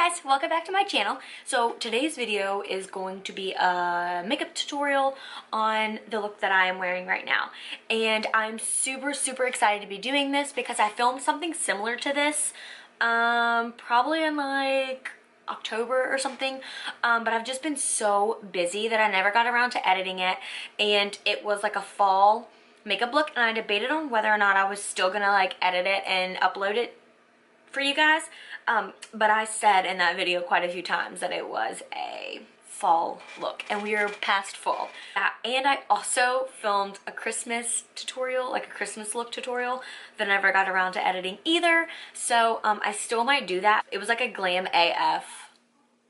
guys, welcome back to my channel. So today's video is going to be a makeup tutorial on the look that I am wearing right now. And I'm super excited to be doing this because I filmed something similar to this probably in like October or something, but I've just been so busy that I never got around to editing it, and it was like a fall makeup look, and I debated on whether or not I was still gonna like edit it and upload it for you guys, but I said in that video quite a few times that it was a fall look, and we are past fall. And I also filmed a Christmas tutorial, like a Christmas look tutorial, that I never got around to editing either, so I still might do that. It was like a glam AF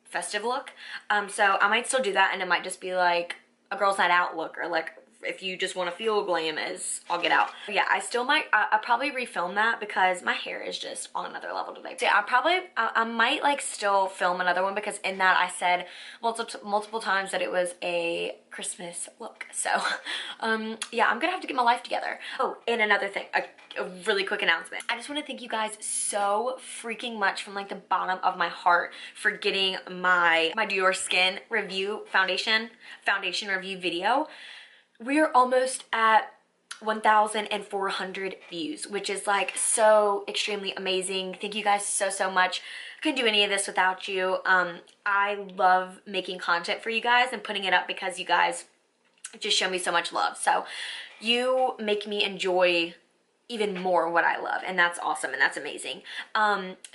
festive look, so I might still do that, and it might just be like a girls night out look, or like if you just want to feel glam as all get out. But yeah, I still might, I'll probably refilm that because my hair is just on another level today. So yeah, I might like still film another one because in that I said multiple times that it was a Christmas look. So yeah, I'm gonna have to get my life together. Oh, and another thing, a really quick announcement. I just want to thank you guys so freaking much from like the bottom of my heart for getting my Do Your Skin review foundation review video. We're almost at 1,400 views, which is like so extremely amazing. Thank you guys so much. I couldn't do any of this without you. I love making content for you guys and putting it up because you guys just show me so much love. So you make me enjoy even more what I love, and that's awesome and that's amazing.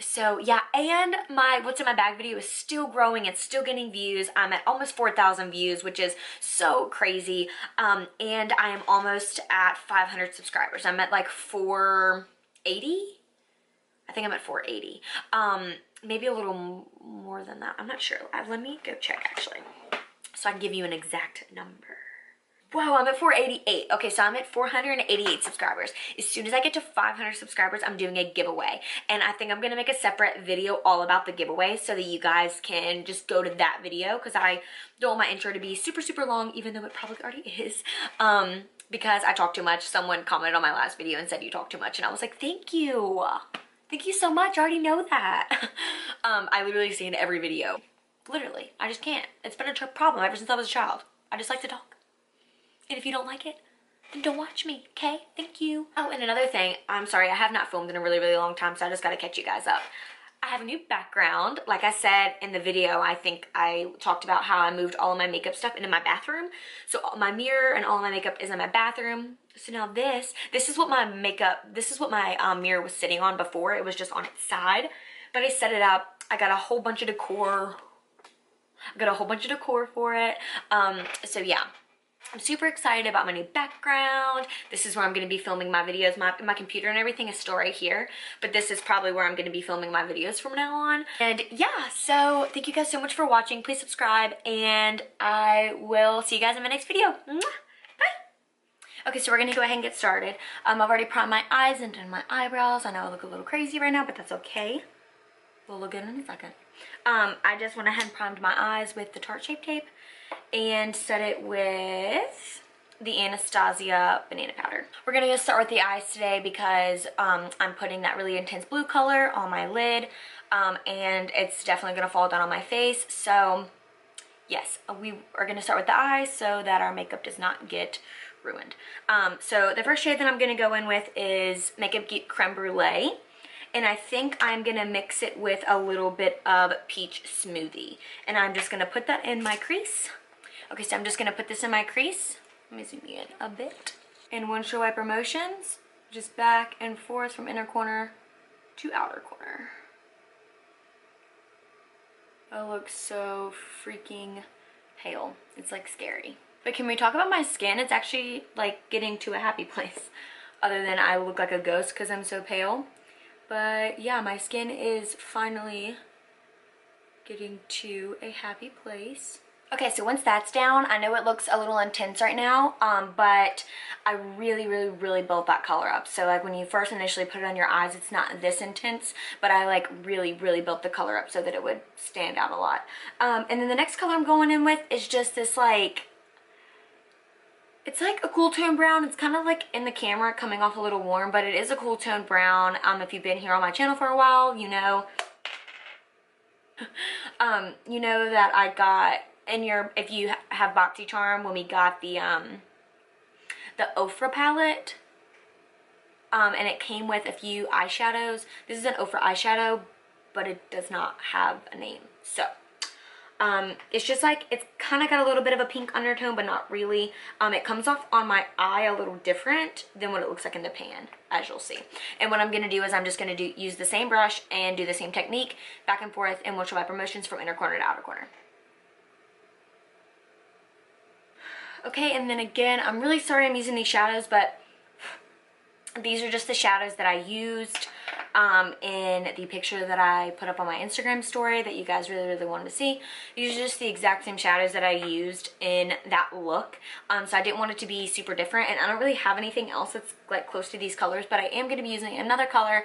So yeah, and my what's in my bag video is still growing. It's still getting views. I'm at almost 4,000 views, which is so crazy. And I am almost at 500 subscribers. I'm at like 480. I think I'm at 480. Maybe a little more than that. I'm not sure. Let me go check actually, so I can give you an exact number. Wow, I'm at 488. Okay, so I'm at 488 subscribers. As soon as I get to 500 subscribers, I'm doing a giveaway. And I think I'm going to make a separate video all about the giveaway so that you guys can just go to that video, because I don't want my intro to be super long, even though it probably already is. Because I talk too much. Someone commented on my last video and said you talk too much, and I was like, thank you. Thank you so much. I already know that. I literally say in every video. Literally. I just can't. It's been a problem ever since I was a child. I just like to talk. And if you don't like it, then don't watch me, okay? Thank you. Oh, and another thing, I'm sorry, I have not filmed in a really long time, so I just gotta catch you guys up. I have a new background. Like I said in the video, I think I talked about how I moved all of my makeup stuff into my bathroom. So my mirror and all of my makeup is in my bathroom. So now this is what my mirror was sitting on before. It was just on its side. But I set it up. I got a whole bunch of decor. For it. So yeah. I'm super excited about my new background. This is where I'm going to be filming my videos. My computer and everything is still right here, but this is probably where I'm going to be filming my videos from now on. And yeah, so thank you guys so much for watching. Please subscribe, and I will see you guys in my next video. Mwah! Bye! Okay, so we're going to go ahead and get started. I've already primed my eyes and done my eyebrows. I know I look a little crazy right now, but that's okay. We'll look good in a second. I just went ahead and primed my eyes with the Tarte Shape Tape and set it with the Anastasia banana powder. We're gonna start with the eyes today because I'm putting that really intense blue color on my lid, and it's definitely gonna fall down on my face. So yes, we are gonna start with the eyes so that our makeup does not get ruined. So the first shade that I'm gonna go in with is Makeup Geek Creme Brulee. And I think I'm gonna mix it with a little bit of Peach Smoothie. And I'm just gonna put that in my crease. Okay, so I'm just gonna put this in my crease. Let me zoom in a bit. In windshield wiper motions, just back and forth from inner corner to outer corner. I look so freaking pale. It's like scary. But can we talk about my skin? It's actually like getting to a happy place. Other than I look like a ghost because I'm so pale. But yeah, my skin is finally getting to a happy place. Okay, so once that's down, I know it looks a little intense right now, but I really built that color up. So like when you first initially put it on your eyes, it's not this intense, but I like really built the color up so that it would stand out a lot. And then the next color I'm going in with is just this like, it's like a cool tone brown. It's kind of like in the camera coming off a little warm, but it is a cool tone brown. If you've been here on my channel for a while, you know You know that I got in your, if you have BoxyCharm, when we got the Ofra palette, and it came with a few eyeshadows. This is an Ofra eyeshadow, but it does not have a name. So, it's just like, it's kind of got a little bit of a pink undertone, but not really. It comes off on my eye a little different than what it looks like in the pan, as you'll see. And what I'm going to do is I'm just going to use the same brush and do the same technique back and forth in windshield wiper motions from inner corner to outer corner. Okay, and then again, I'm really sorry I'm using these shadows, but these are just the shadows that I used in the picture that I put up on my Instagram story that you guys really wanted to see. These are just the exact same shadows that I used in that look. So I didn't want it to be super different, and I don't really have anything else that's like close to these colors, but I am going to be using another color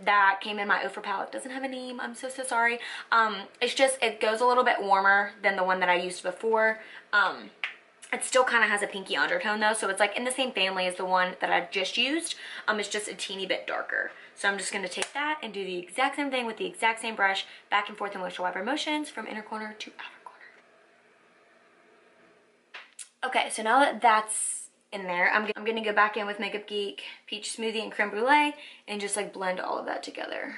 that came in my Ofra palette. It doesn't have a name. I'm so sorry. It's just, it goes a little bit warmer than the one that I used before. It still kind of has a pinky undertone though, so it's like in the same family as the one that I just used. It's just a teeny bit darker. So I'm just going to take that and do the exact same thing with the exact same brush, back and forth in windshield wiper motions from inner corner to outer corner. Okay, so now that that's in there, I'm going to go back in with Makeup Geek, Peach Smoothie, and Creme Brulee, and just like blend all of that together.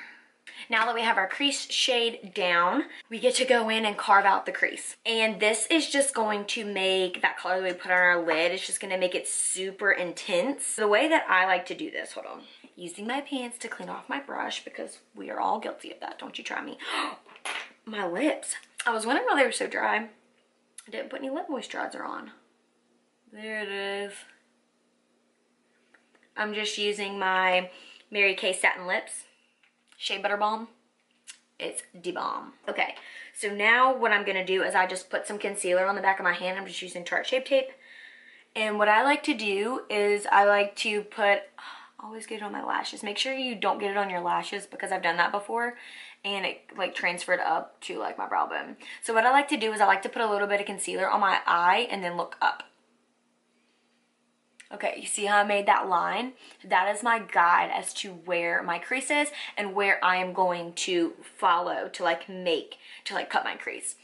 Now that we have our crease shade down, we get to go in and carve out the crease. And this is just going to make that color that we put on our lid, it's just going to make it super intense. The way that I like to do this, hold on, using my pants to clean off my brush, because we are all guilty of that, don't you try me. My lips. I was wondering why they were so dry. I didn't put any lip moisturizer on. There it is. I'm just using my Mary Kay Satin Lips Shea Butter Balm. It's the bomb. Okay, so now what I'm gonna do is I just put some concealer on the back of my hand. I'm just using Tarte Shape Tape. And what I like to do is I like to put, always get it on my lashes. Make sure you don't get it on your lashes, because I've done that before and it like transferred up to like my brow bone. So what I like to do is I like to put a little bit of concealer on my eye and then look up. Okay, you see how I made that line? That is my guide as to where my crease is and where I am going to follow to like cut my crease.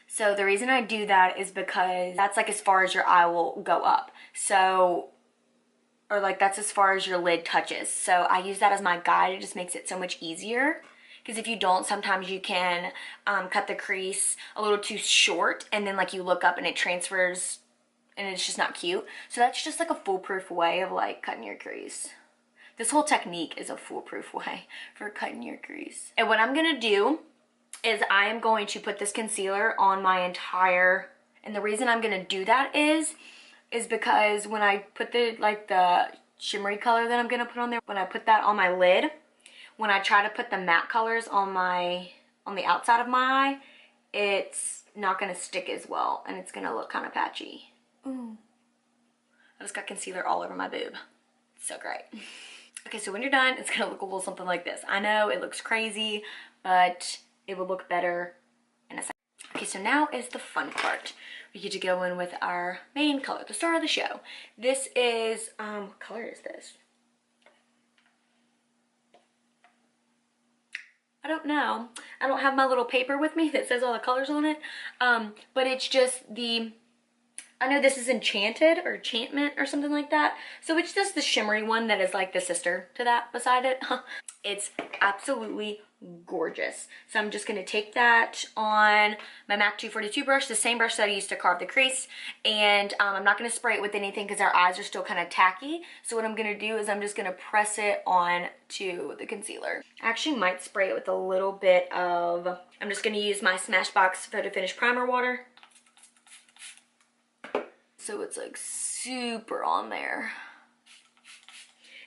So the reason I do that is because that's like as far as your eye will go up. So, or like that's as far as your lid touches. So I use that as my guide. It just makes it so much easier. Because if you don't, sometimes you can cut the crease a little too short and then like you look up and it transfers and it's just not cute. So that's just like a foolproof way of like cutting your crease. This whole technique is a foolproof way for cutting your crease. And what I'm gonna do is I am going to put this concealer on my entire, and the reason I'm gonna do that is because when I put the shimmery color that I'm gonna put on there, when I put that on my lid, when I try to put the matte colors on the outside of my eye, it's not gonna stick as well and it's gonna look kind of patchy. Ooh. I just got concealer all over my boob. So great. Okay, so when you're done, it's gonna look a little something like this. I know it looks crazy, but it will look better in a second. Okay, so now is the fun part. We get to go in with our main color, the star of the show. This is, what color is this? I don't know. I don't have my little paper with me that says all the colors on it, but it's just I know this is Enchanted or Enchantment or something like that. So it's just the shimmery one that is like the sister to that beside it. It's absolutely gorgeous. So I'm just going to take that on my MAC 242 brush, the same brush that I used to carve the crease. And I'm not going to spray it with anything because our eyes are still kind of tacky. So what I'm going to do is I'm just going to press it on to the concealer. I actually might spray it with a little bit of, I'm just going to use my Smashbox Photo Finish Primer Water. So it's like super on there.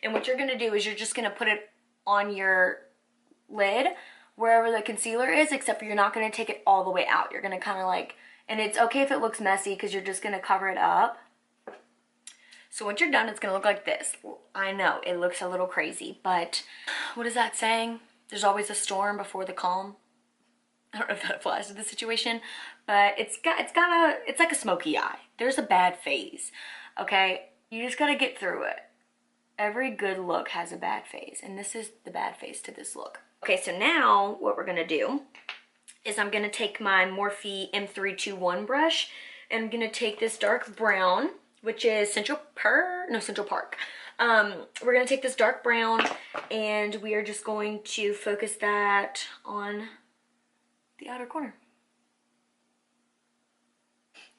And what you're gonna do is you're just gonna put it on your lid wherever the concealer is, except for you're not gonna take it all the way out. You're gonna kind of like, and it's okay if it looks messy because you're just gonna cover it up. So once you're done, it's gonna look like this. I know it looks a little crazy, but what is that saying? There's always a storm before the calm. I don't know if that applies to the situation, but it's like a smoky eye. There's a bad phase, okay? You just gotta get through it. Every good look has a bad phase, and this is the bad phase to this look. Okay, so now what we're gonna do is I'm gonna take my Morphe M321 brush, and I'm gonna take this dark brown, which is Central Park. We're gonna take this dark brown, and we are just going to focus that on the outer corner.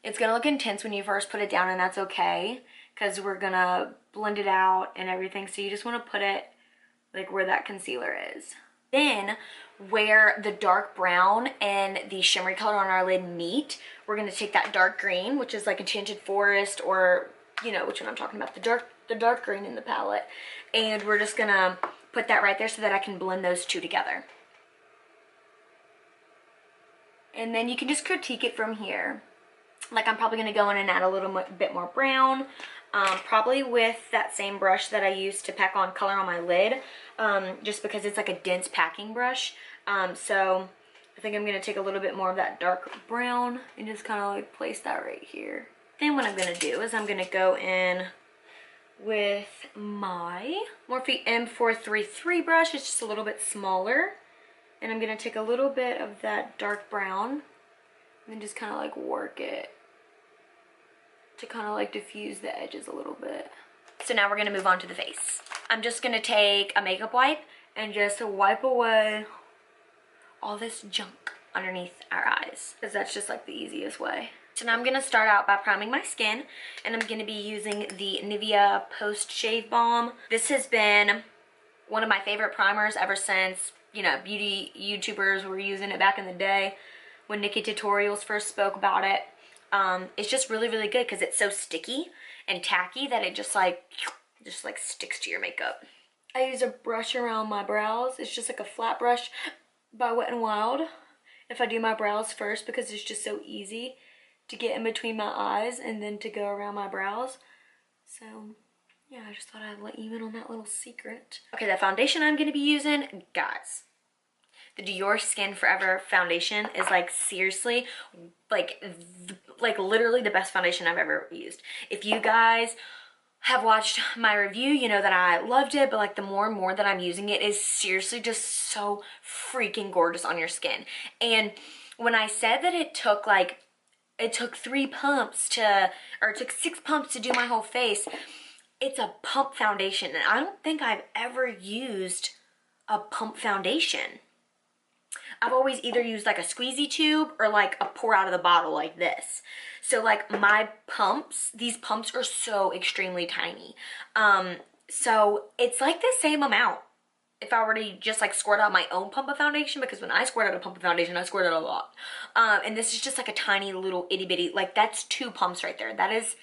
It's gonna look intense when you first put it down, and that's okay, because we're gonna blend it out and everything, so you just wanna put it like where that concealer is. Then, where the dark brown and the shimmery color on our lid meet, we're gonna take that dark green, which is like Enchanted Forest, or you know which one I'm talking about, the dark green in the palette, and we're just gonna put that right there so that I can blend those two together. And then you can just critique it from here. Like, I'm probably gonna go in and add a little bit more brown, probably with that same brush that I used to pack on color on my lid, just because it's like a dense packing brush. So I think I'm gonna take a little bit more of that dark brown and just kind of like place that right here. Then what I'm gonna do is I'm gonna go in with my Morphe M433 brush. It's just a little bit smaller, and I'm gonna take a little bit of that dark brown and then just kind of like work it to kind of like diffuse the edges a little bit. So now we're gonna move on to the face. I'm just gonna take a makeup wipe and just wipe away all this junk underneath our eyes, because that's just like the easiest way. So now I'm gonna start out by priming my skin, and I'm gonna be using the Nivea Post Shave Balm. This has been one of my favorite primers ever since, you know, beauty YouTubers were using it back in the day when Nikki Tutorials first spoke about it. It's just really, really good because it's so sticky and tacky that it just like sticks to your makeup. I use a brush around my brows. It's just like a flat brush by Wet n Wild. If I do my brows first, because it's just so easy to get in between my eyes and then to go around my brows. So yeah, I just thought I'd let you in on that little secret. Okay, the foundation I'm gonna be using, guys, the Dior Skin Forever foundation is like seriously, like literally the best foundation I've ever used. If you guys have watched my review, you know that I loved it, but like the more and more that I'm using it, is seriously just so freaking gorgeous on your skin. And when I said that it took 3 pumps to, or it took 6 pumps to do my whole face, it's a pump foundation, and I don't think I've ever used a pump foundation. I've always either used like a squeezy tube or like a pour out of the bottle like this. So like my pumps, these pumps are so extremely tiny. So it's like the same amount if I were to just like squirt out my own pump of foundation, because when I squirt out a pump of foundation, I squirt out a lot. And this is just like a tiny little itty bitty, like that's 2 pumps right there. That is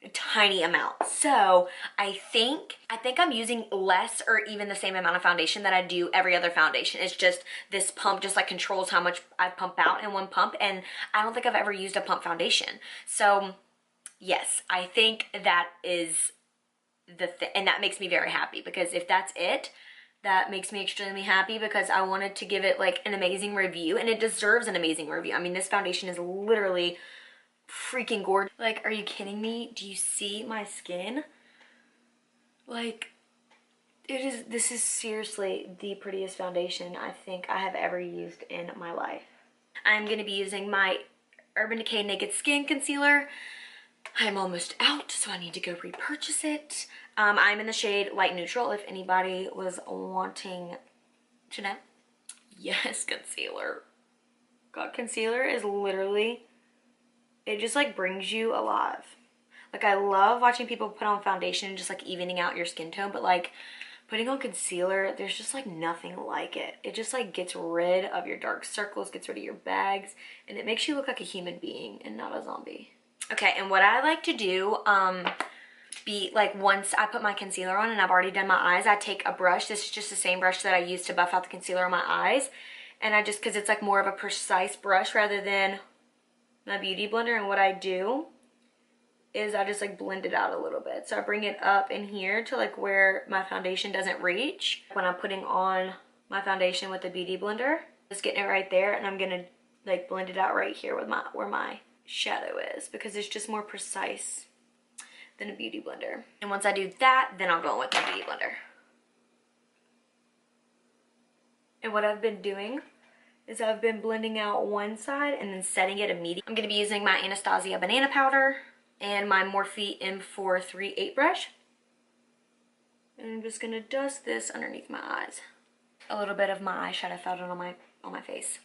a tiny amount. So I think I'm using less or even the same amount of foundation that I do every other foundation. It's just this pump just like controls how much I pump out in one pump, and I don't think I've ever used a pump foundation. So yes, I think that is and that makes me very happy, because if that's it, that makes me extremely happy, because I wanted to give it like an amazing review, and it deserves an amazing review. I mean, this foundation is literally freaking gorgeous. Like, are you kidding me? Do you see my skin? Like, this is seriously the prettiest foundation I think I have ever used in my life. I'm gonna be using my Urban Decay Naked Skin Concealer. I'm almost out, so I need to go repurchase it. I'm in the shade Light Neutral, if anybody was wanting to know. Yes, concealer. God, concealer is literally, it just like brings you alive. Like, I love watching people put on foundation and just like evening out your skin tone, but like putting on concealer, there's just like nothing like it. It just like gets rid of your dark circles, gets rid of your bags, and it makes you look like a human being and not a zombie. Okay, and what I like to do, once I put my concealer on and I've already done my eyes, I take a brush. This is just the same brush that I use to buff out the concealer on my eyes. And I just, because it's like more of a precise brush rather than my beauty blender, and what I do is I just like blend it out a little bit. So I bring it up in here to like where my foundation doesn't reach. When I'm putting on my foundation with the beauty blender, just getting it right there, and I'm gonna like blend it out right here with where my shadow is, because it's just more precise than a beauty blender. And once I do that, then I'll go in with my beauty blender. And what I've been doing is I've been blending out one side and then setting it immediately. I'm going to be using my Anastasia banana powder and my Morphe M438 brush. And I'm just going to dust this underneath my eyes. A little bit of my eyeshadow fell down on my face.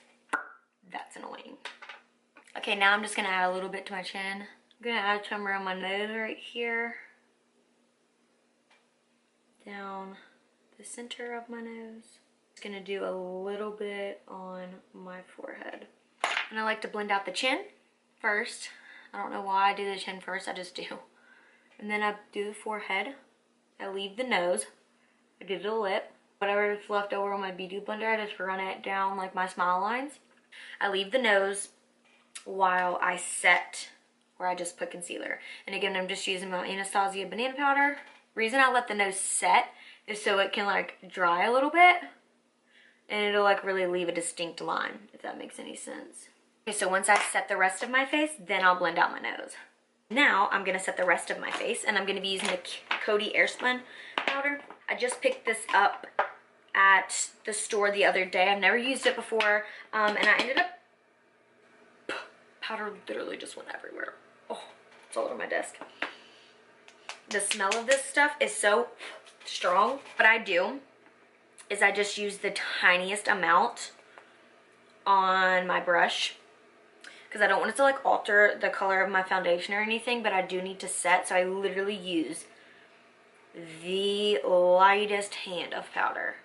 That's annoying. Okay, now I'm just going to add a little bit to my chin. I'm going to add some around my nose right here. Down the center of my nose. Just going to do a little bit on my forehead. And I like to blend out the chin first. I don't know why I do the chin first, I just do. And then I do the forehead. I leave the nose. I do the lip. Whatever is left over on my Beauty Blender, I just run it down like my smile lines. I leave the nose while I set where I just put concealer. And again, I'm just using my Anastasia banana powder. Reason I let the nose set is so it can like dry a little bit. And it'll like really leave a distinct line, if that makes any sense. Okay, so once I set the rest of my face, then I'll blend out my nose. Now I'm gonna set the rest of my face, and I'm gonna be using the Coty Airspun powder. I just picked this up at the store the other day. I've never used it before, and I ended up, powder literally just went everywhere. Oh, it's all over my desk. The smell of this stuff is so strong. What I do is I just use the tiniest amount on my brush, because I don't want it to like alter the color of my foundation or anything, but I do need to set, so I literally use the lightest hand of powder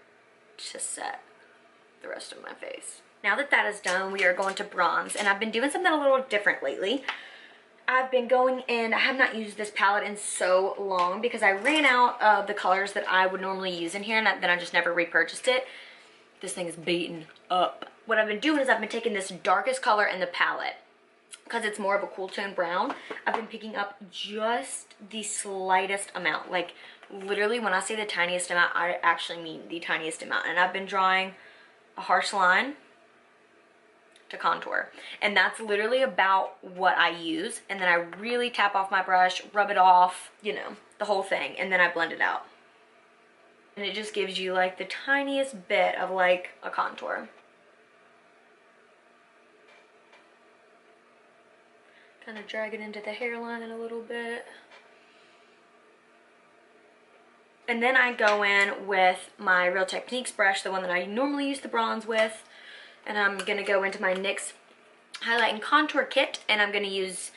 to set the rest of my face. Now that that is done, we are going to bronze, and I've been doing something a little different lately. I've been going in, I have not used this palette in so long because I ran out of the colors that I would normally use in here, and then I just never repurchased it. This thing is beaten up. What I've been doing is I've been taking this darkest color in the palette, because it's more of a cool tone brown. I've been picking up just the slightest amount. Like literally when I say the tiniest amount, I actually mean the tiniest amount. And I've been drawing a harsh line to contour. And that's literally about what I use. And then I really tap off my brush, rub it off, you know, the whole thing. And then I blend it out. And it just gives you like the tiniest bit of like a contour. Kind of drag it into the hairline a little bit. And then I go in with my Real Techniques brush, the one that I normally use the bronze with. And I'm going to go into my NYX Highlight and Contour Kit. And I'm going to use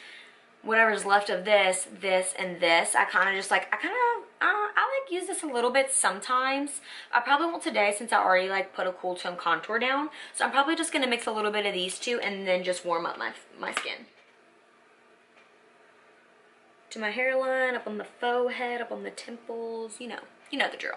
whatever's left of this, this, and this. I kind of just like, I like use this a little bit sometimes. I probably won't today since I already like put a cool tone contour down. So I'm probably just going to mix a little bit of these two and then just warm up my skin. To my hairline, up on the faux head, up on the temples, you know the drill.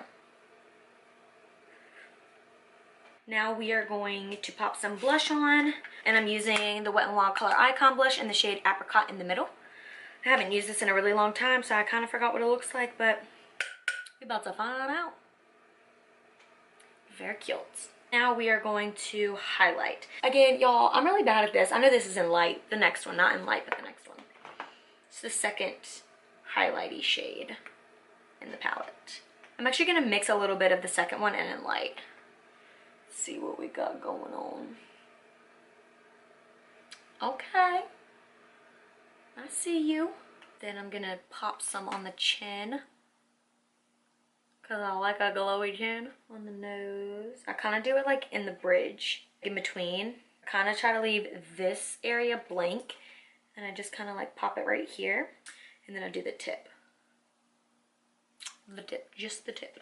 Now we are going to pop some blush on, and I'm using the Wet n Wild Color Icon blush in the shade Apricot in the middle. I haven't used this in a really long time, so I kind of forgot what it looks like, but we're about to find out. Very cute. Now we are going to highlight. Again, y'all, I'm really bad at this. I know this is in light, the next one, not in light, but the next one. It's the second highlighty shade in the palette. I'm actually going to mix a little bit of the second one and in light. Let's see what we got going on. Okay. I see you. Then I'm going to pop some on the chin, because I like a glowy chin. On the nose. I kind of do it like in the bridge, in between. I kind of try to leave this area blank. And I just kind of like pop it right here. And then I do the tip. The tip, just the tip.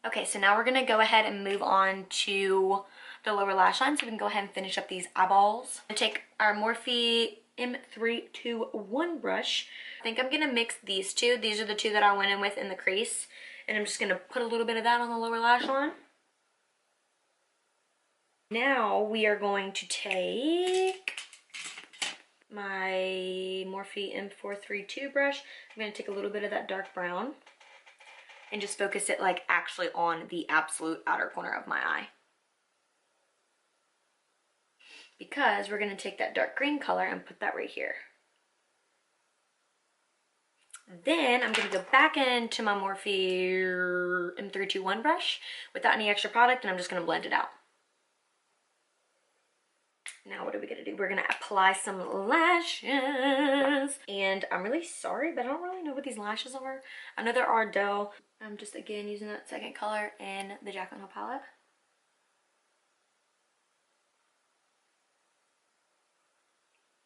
Okay, so now we're going to go ahead and move on to the lower lash line. So we can go ahead and finish up these eyeballs. And take our Morphe M321 brush. I think I'm going to mix these two. These are the two that I went in with in the crease. And I'm just going to put a little bit of that on the lower lash line. Now we are going to take my Morphe M432 brush. I'm going to take a little bit of that dark brown and just focus it like actually on the absolute outer corner of my eye. Because we're going to take that dark green color and put that right here. Then I'm going to go back into my Morphe M321 brush without any extra product, and I'm just going to blend it out. Now what are we gonna do? We're gonna apply some lashes. And I'm really sorry, but I don't really know what these lashes are. I know they're Ardell. I'm just again using that second color in the Jaclyn palette.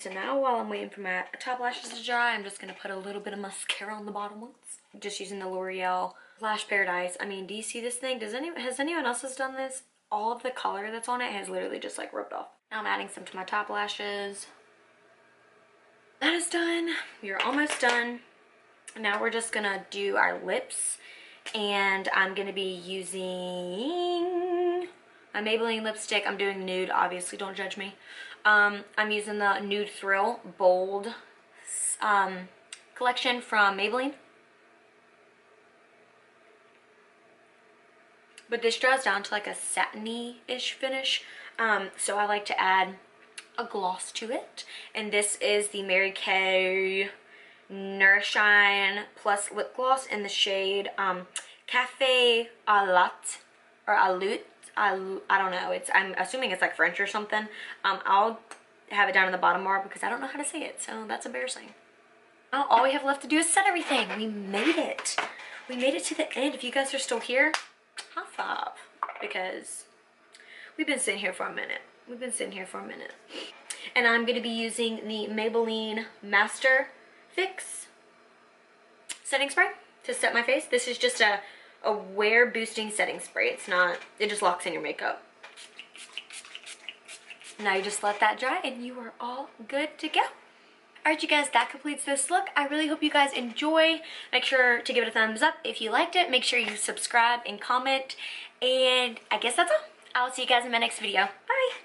So now while I'm waiting for my top lashes to dry, I'm just gonna put a little bit of mascara on the bottom ones. Just using the L'Oreal Lash Paradise. I mean, do you see this thing? Has anyone else done this? All of the color that's on it has literally just like rubbed off. Now I'm adding some to my top lashes. That is done. We're almost done. Now we're just gonna do our lips, and I'm gonna be using my Maybelline lipstick. I'm doing nude, obviously, don't judge me. I'm using the Nude Thrill Bold collection from Maybelline. But this draws down to like a satiny-ish finish. So I like to add a gloss to it. And this is the Mary Kay Nourishine Plus Lip Gloss in the shade Cafe a Lut or a Lut. I don't know. I'm assuming it's like French or something. I'll have it down in the bottom bar because I don't know how to say it. So that's embarrassing. Now all we have left to do is set everything. We made it. We made it to the end. If you guys are still here, high five, because we've been sitting here for a minute. And I'm going to be using the Maybelline Master Fix setting spray to set my face. This is just a wear boosting setting spray. It's not, it just locks in your makeup. Now you just let that dry and you are all good to go. Alright you guys, that completes this look. I really hope you guys enjoy. Make sure to give it a thumbs up if you liked it. Make sure you subscribe and comment. And I guess that's all. I'll see you guys in my next video. Bye!